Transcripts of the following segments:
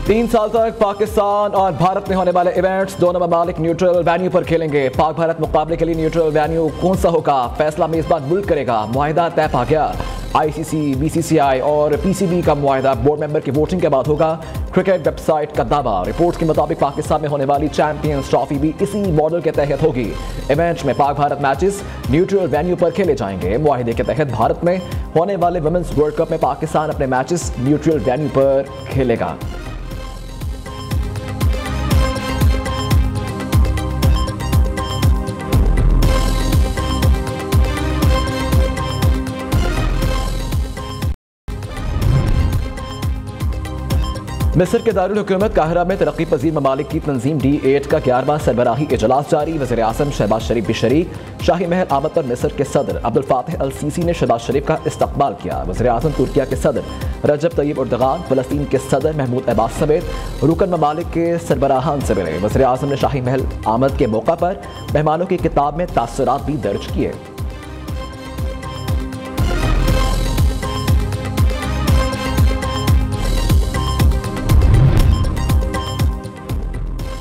3 साल तक पाकिस्तान और भारत में होने वाले इवेंट्स दोनों ममालिक न्यूट्रल वेन्यू पर खेलेंगे। पाक भारत मुकाबले के लिए न्यूट्रल वेन्यू कौन सा होगा, फैसला मेजबान मुल्क करेगा। मुआहिदा तय पा गया। ICC, BCCI और PCB का मुआहिदा बोर्ड मेंबर की वोटिंग के बाद होगा। क्रिकेट वेबसाइट का दावा, रिपोर्ट्स के मुताबिक पाकिस्तान में होने वाली चैंपियंस ट्रॉफी भी इसी मॉडल के तहत होगी। इवेंट में Pak Bharat matches neutral venue पर खेले जाएंगे। मुआहिदे के तहत भारत में होने वाले वुमेन्स वर्ल्ड कप में पाकिस्तान अपने मैचेस न्यूट्रल वेन्यू पर खेलेगा। मिस्र के दारुल हुकूमत काहिरा में तरक्की पजीर ममालिक की तंजीम D8 का 11वां सरबराही इजलास जारी। वज़ीर आज़म शहबाज शरीफ भी शरीक। शाही महल आमद पर मिस्र के सदर अब्दुल फातह अल सीसी ने शहबाज शरीफ का इस्तकबाल किया। वज़ीर आज़म तुर्किया के सदर रजब तय्यब एर्दोगान, फ़लस्तीन के सदर महमूद अब्बास समेत रुकन ममालिक के सरबराहान से मिले। वज़ीर आज़म ने शाही महल आमद के मौका पर मेहमानों की किताब में तासुरात भी दर्ज किए।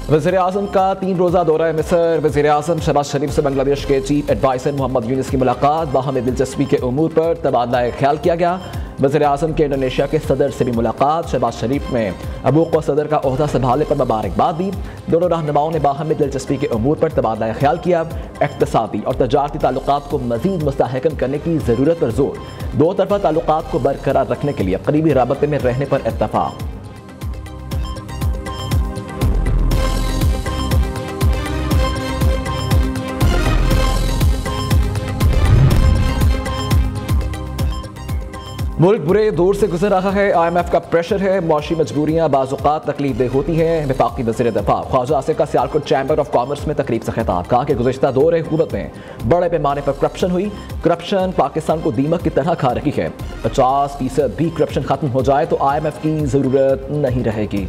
वज़ीर आज़म का 3 रोज़ा दौरा मिस्र। वज़ीर आज़म शहबाज शरीफ से बांग्लादेश के चीफ एडवाइज़र मोहम्मद यूनुस की मुलाकात, बाहमी दिलचस्पी के उमूर पर तबादला ख्याल किया गया। वज़ीर आज़म के इंडोनेशिया के सदर से भी मुलाकात। शहबाज शरीफ में अबूक व सदर का ओहदा संभालने पर मुबारकबाद दी। दोनों रहनुमाओं ने बाहमी दिलचस्पी के उमूर पर तबादला ख्याल किया। इक़्तिसादी और तजारती ताल्लुकात को मज़ीद मुस्तहकम करने की ज़रूरत पर जोर। दो तरफ़ा ताल्लुकात को बरकरार रखने के लिए करीबी राबते में रहने पर इत्तफ़ाक़। मुल्क बुरे दौर से गुजर रहा है। IMF का प्रेशर है। मुआशी मजबूरियाँ बाज़-औक़ात तकलीफदेह होती हैं। वफाकी वज़ीर दफ़ा ख्वाजा आसिफ का सियालकोट चैम्बर ऑफ कॉमर्स में तकरीब से खिताब, कहा कि गुज़िश्ता दौर हुकूमत में बड़े पैमाने पर करप्शन हुई। करप्शन पाकिस्तान को दीमक की तरह खा रही है। 50% भी करप्शन खत्म हो जाए तो IMF की ज़रूरत नहीं रहेगी।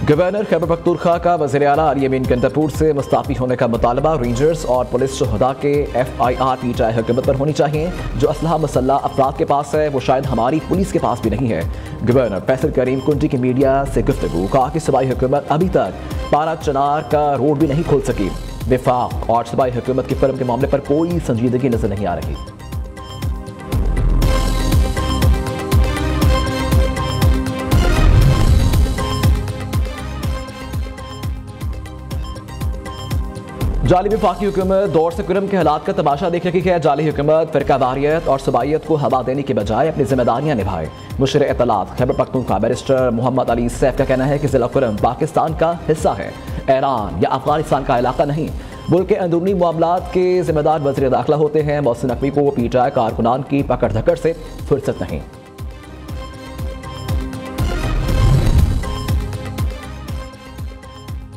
गवर्नर खैबर पख्तूनख्वा का वज़ीर आला अली गंडापुर से मुस्ताफ़ी होने का मुतालबा। रेंजर्स और पुलिस शुहदा के FIR पीटीआई हुकूमत पर होनी चाहिए। जो असलहा मुसल्लह अफराद के पास है वो शायद हमारी पुलिस के पास भी नहीं है। गवर्नर फैसल करीम कुंजी की मीडिया से गुफ्तगू, कहा कि सूबाई हुकूमत अभी तक पारा चनार का रोड भी नहीं खोल सकी। विफाक और सूबाई हुकूमत की फर्म के मामले पर कोई संजीदगी नजर नहीं आ रही। जाली वफाकी हुकूमत दौर से कुरम के हालात का तमाशा देख रही है। जाली हुकूमत फ़िरकावारियत और सूबाइयत को हवा देने के बजाय अपनी जिम्मेदारियां निभाए। मुशीर इत्तलात खैबर पख्तूनख्वा बैरिस्टर मोहम्मद अली सैफ का कहना है कि ज़िला कुरम पाकिस्तान का हिस्सा है, ईरान या अफगानिस्तान का इलाका नहीं। मुल्क के अंदरूनी मामलात के जिम्मेदार वज़ीर दाखिला होते हैं। मोहसिन नकवी को पीटीआई कारकुनान की पकड़ धकड़ से फुर्सत नहीं।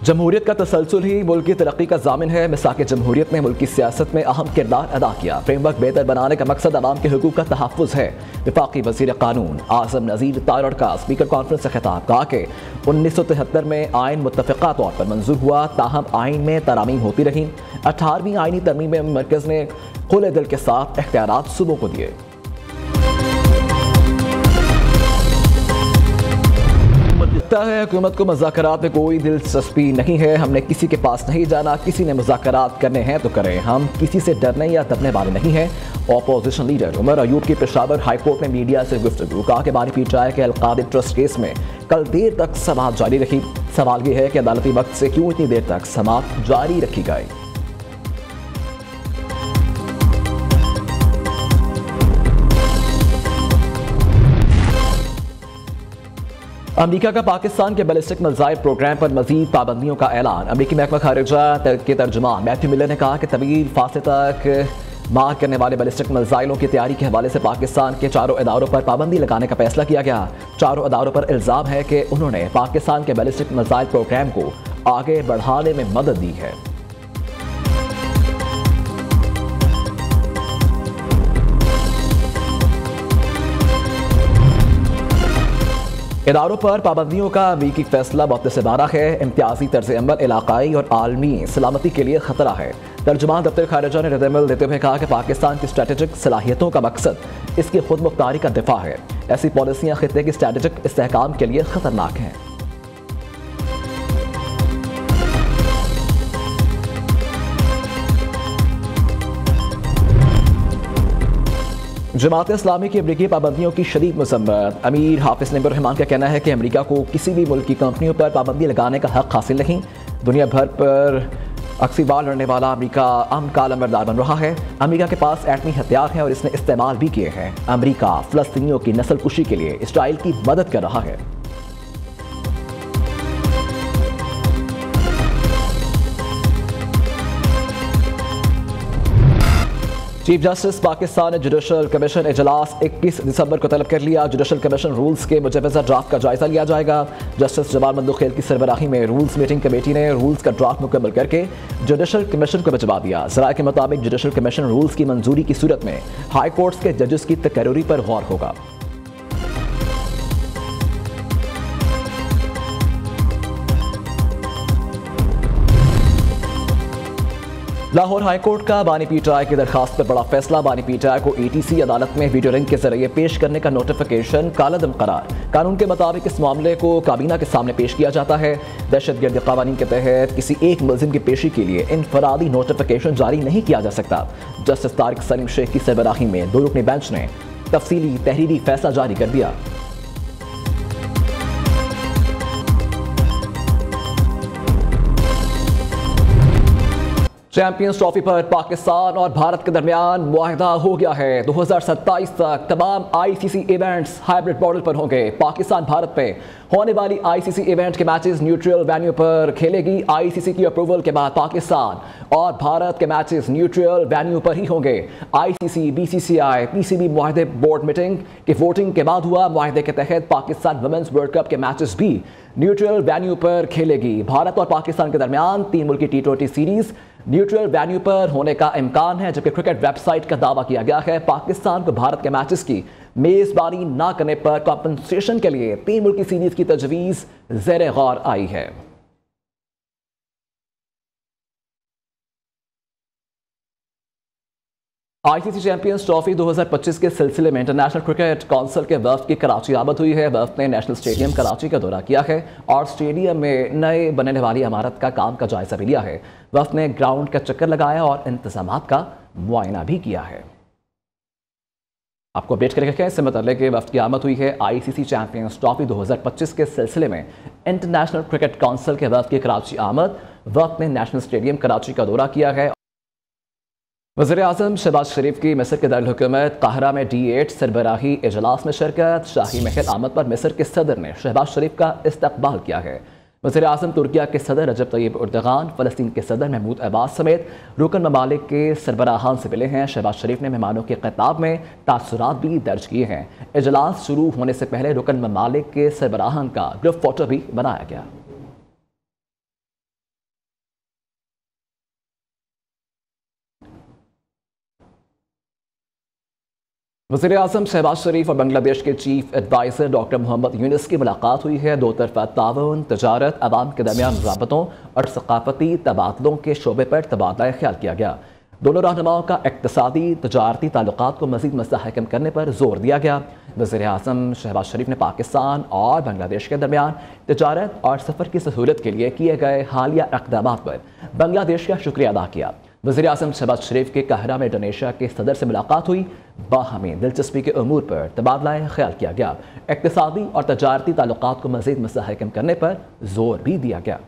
जमहूरियत का तसलसल ही मुल्क की तरक्की का जामिन है। मिसाक जमहूरियत ने मुल्क की सियासत में अहम किरदार अदा किया। फ्रेमवर्क बेहतर बनाने का मकसद अवाम के हुकूक का तहफ़्फ़ुज़ है। वफाकी वज़ीर कानून आज़म नज़ीर तारड़ का स्पीकर कॉन्फ्रेंस से खिताब, कहा कि 1973 में आइन मुत्तफ़िक़ा तौर पर मंजूर हुआ, ताहम आइन में तरामीम होती रहीं। 18वीं आइनी तरमीम में मरकज़ ने खुले दिल के साथ इख्तियारात सूबों को दिए। लगता है हुकूमत को मुज़ाकरात में कोई दिलचस्पी नहीं है। हमने किसी के पास नहीं जाना, किसी ने मुज़ाकरात करने हैं तो करें, हम किसी से डरने या दबने वाले नहीं हैं। अपोजिशन लीडर उमर अयूब की पेशावर हाई कोर्ट में मीडिया से गुफ्तगू, कहा कि बानी पीटीआई के अलकादिर ट्रस्ट केस में कल देर तक समाअत जारी रखी। सवाल ये है कि अदालती वक्त से क्यों इतनी देर तक समाअत जारी रखी गई। अमरीका का पाकिस्तान के बैलिस्टिक मिसाइल प्रोग्राम पर मजीद पाबंदियों का ऐलान। अमरीकी महकमा खारिजा के तर्जुमान मैथ्यू मिलर ने कहा कि तवील फासले तक मार करने वाले बैलिस्टिक मिसाइलों की तैयारी के हवाले से पाकिस्तान के 4 इदारों पर पाबंदी लगाने का फैसला किया गया। 4 इदारों पर इल्ज़ाम है कि उन्होंने पाकिस्तान के बैलिस्टिक मिसाइल प्रोग्राम को आगे बढ़ाने में मदद दी है। इदारों पर पाबंदियों का अमरीकी फैसला बहुत से बारा है। इम्तियाजी तर्ज अमल इलाकाई और आलमी सलामती के लिए खतरा है। तर्जुमान दफ्तर खारिजा ने रद्द-ए-अमल देते हुए कहा कि पाकिस्तान की स्ट्रेटेजिक सलाहियतों का मकसद इसकी खुद मुख्तारी का दिफा है। ऐसी पॉलिसियाँ खित्ते की स्ट्रेटेजिक इस्तेहकाम के लिए खतरनाक हैं। जमात इस्लामी की अमरीकी पाबंदियों की शदीद मसम्मत। अमीर हाफिज नईमुर रहमान का कहना है कि अमरीका को किसी भी मुल्क की कंपनियों पर पाबंदी लगाने का हक हासिल नहीं। दुनिया भर पर अक्सीबार लड़ने वाला अमरीका अमन का लंबरदार बन रहा है। अमरीका के पास एटमी हथियार हैं और इसने इस्तेमाल भी किए हैं। अमरीका फ़लस्तीनियों की नस्ल कुशी के लिए इसराइल की मदद कर रहा है। चीफ जस्टिस पाकिस्तान ने जुडिशल कमीशन इजलास 21 दिसंबर को तलब कर लिया। जुडिशल कमीशन रूल्स के मुजवजा ड्राफ्ट का जायजा लिया जाएगा। जस्टिस जमाल मंदुखेल की सरबराही में रूल्स मीटिंग कमेटी ने रूल्स का ड्राफ्ट मुकम्मल करके जुडिशल कमीशन को भिजवा दिया। ज़राए के मुताबिक जुडिशल कमीशन रूल्स की मंजूरी की सूरत में हाई कोर्ट्स के जजेस की तकर्री पर गौर होगा। लाहौर हाईकोर्ट का बानी पीटीआई की दरखास्त पर बड़ा फैसला। बानी पीटीआई को एटीसी अदालत में वीडियो लिंक के जरिए पेश करने का नोटिफिकेशन कालादम करार। कानून के मुताबिक इस मामले को काबीना के सामने पेश किया जाता है। दहशतगर्दी कानून के तहत किसी एक मुलजिम की पेशी के लिए इनफरादी नोटिफिकेशन जारी नहीं किया जा सकता। जस्टिस तारिक सलीम शेख की सरबराही में 2 रुकनी बेंच ने तफसीली तहरीरी फैसला जारी कर दिया। चैंपियंस ट्रॉफी पर पाकिस्तान और भारत के दरमियान मुआहदा हो गया है। 2027 तक तमाम आईसीसी इवेंट्स हाइब्रिड मॉडल पर होंगे। पाकिस्तान भारत पे होने वाली आईसीसी इवेंट के मैचेस न्यूट्रल वेन्यू पर खेलेगी। आईसीसी की अप्रूवल के बाद पाकिस्तान और भारत के मैचेस न्यूट्रल वेन्यू पर ही होंगे। आईसीसी, बीसीसीआई, पीसीबी मुआहदे बोर्ड मीटिंग की वोटिंग के बाद हुआ। मुआहदे के तहत पाकिस्तान वुमेन्स वर्ल्ड कप के मैचेस भी न्यूट्रल वेन्यू पर खेलेगी। भारत और पाकिस्तान के दरमियान 3 मुल्की T20 सीरीज न्यूट्रल वेन्यू पर होने का इम्कान है, जबकि क्रिकेट वेबसाइट का दावा किया गया है पाकिस्तान को भारत के मैचेस की मेजबानी न करने पर कॉम्पनसेशन के लिए 3 मुल्की सीरीज की तजवीज़ ज़ेरे गौर आई है। आईसीसी चैंपियंस ट्रॉफी 2025 के सिलसिले में इंटरनेशनल क्रिकेट काउंसिल के वफ्द की कराची आमद हुई है। वफ्द ने नेशनल स्टेडियम कराची का दौरा किया है और स्टेडियम में नए बनने वाली इमारत का काम का जायजा भी लिया है। वफ्द ने ग्राउंड का चक्कर लगाया और इंतजामात का मुआयना भी किया है। आपको अपडेट करेंगे इससे मतलब कि वफ्द की आमद हुई है। आईसीसी चैंपियंस ट्रॉफी 2025 के सिलसिले में इंटरनेशनल क्रिकेट काउंसिल के वफ्द की कराची आमद। वफ्द ने नेशनल स्टेडियम कराची का दौरा किया है। वज़ीर-ए-आज़म शहबाज शरीफ की मिस्र के दारुल हुकूमत काहिरा में D8 सरबराही इजलास में शिरकत। शाही महल आमद पर मिस्र के सदर ने शहबाज शरीफ का इस्तकबाल किया है। वज़ीर-ए-आज़म तुर्किया के सदर रजब तय्यब एर्दोगान, फ़लस्तीन के सदर महमूद अब्बास समेत रुकन ममालिक के सरबराहान से मिले हैं। शहबाज शरीफ ने मेहमानों के खिताब में तासुरात भी दर्ज किए हैं। इजलास शुरू होने से पहले रुकन ममालिक के सरबराहान का ग्रुप फोटो भी बनाया गया। वज़ीर-ए-आज़म शहबाज शरीफ और बांग्लादेश के chief adviser doctor Mohammad Yunus की मुलाकात हुई है। 2 तरफ़ा ताउन, तजारत, अवाम के दरमियान राबतों और सकाफती तबादलों के शोबे पर तबादला ख्याल किया गया। दोनों रहनुमाओं का इक़्तिसादी तजारती ताल्लुकात को मज़ीद मुस्तहकम करने पर जोर दिया गया। वज़ीर-ए-आज़म शहबाज शरीफ ने पाकिस्तान और बांग्लादेश के दरमियान तजारत और सफ़र की सहूलत के लिए किए गए हालिया इक़दामात पर बांग्लादेश का शुक्रिया अदा किया। वज़ीर-ए-आज़म शहबाज शरीफ के काहिरा में इंडोनेशिया के सदर से मुलाकात हुई। बाहमी दिलचस्पी के अमूर पर तबादला ख्याल किया गया। इक़्तिसादी और तजारती ताल्लुकात को मज़ीद मुस्तहकम करने पर जोर भी दिया गया।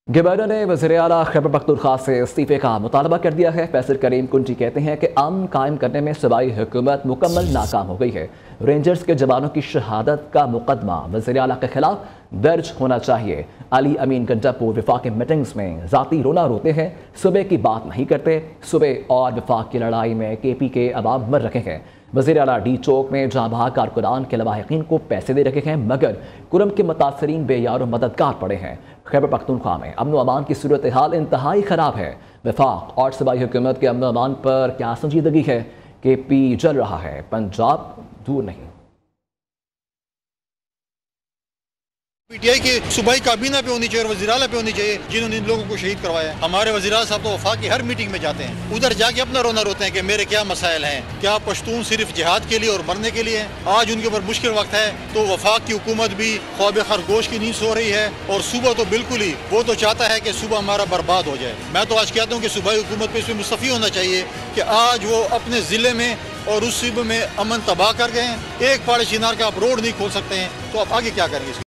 गवर्नर ने वज़ीर आला खैबर पख्तूनख्वा से इस्तीफे का मुतालबा कर दिया है। फैसल करीम कुंटी कहते हैं कि अमन कायम करने में सूबाई हुकूमत मुकम्मल नाकाम हो गई है। रेंजर्स के जवानों की शहादत का मुकदमा वज़ीर आला के खिलाफ दर्ज होना चाहिए। अली अमीन गंडापुर वफाक मीटिंग्स में ज़ाती रोना रोते हैं, सूबे की बात नहीं करते। सूबे और वफाक की लड़ाई में KP के अवाम मर रखे हैं। वज़ीर आला डी चौक में जहाँ कारकुनान के लवाहिकीन को पैसे दे रखे हैं, मगर कुरम के मुतासरीन बेयार मददगार पड़े हैं। खैबर पख्तूनख्वा में अमन अमान की सूरत हाल इंतहाई ख़राब है। वफाक और सूबाई हुकूमत के अमन अमान पर क्या संजीदगी है। KP जल रहा है, पंजाब दूर नहीं। पीटीआई की सूबाई काबीना पे होनी चाहिए और वज़ीर-ए-आला पे होनी चाहिए जिन्होंने इन लोगों को शहीद करवाया। हमारे वज़ीर-ए-आला साहब तो वफाक की हर मीटिंग में जाते हैं, उधर जाके अपना रोना रोते हैं कि मेरे क्या मसाइल हैं, क्या पश्तून सिर्फ जिहाद के लिए और मरने के लिए हैं। आज उनके ऊपर मुश्किल वक्त है तो वफाक की हुकूमत भी ख्वाब खरगोश की नींद सो रही है और सूबा तो बिल्कुल ही वो तो चाहता है कि सूबा हमारा बर्बाद हो जाए। मैं तो आज कहता हूँ कि सूबाई हुकूमत पे इसमें मुस्तफ़ी होना चाहिए कि आज वो अपने ज़िले में और उस सूबे में अमन तबाह कर गए हैं। एक पहाड़ी चिनार का आप रोड नहीं खोल सकते हैं तो आप आगे क्या करेंगे?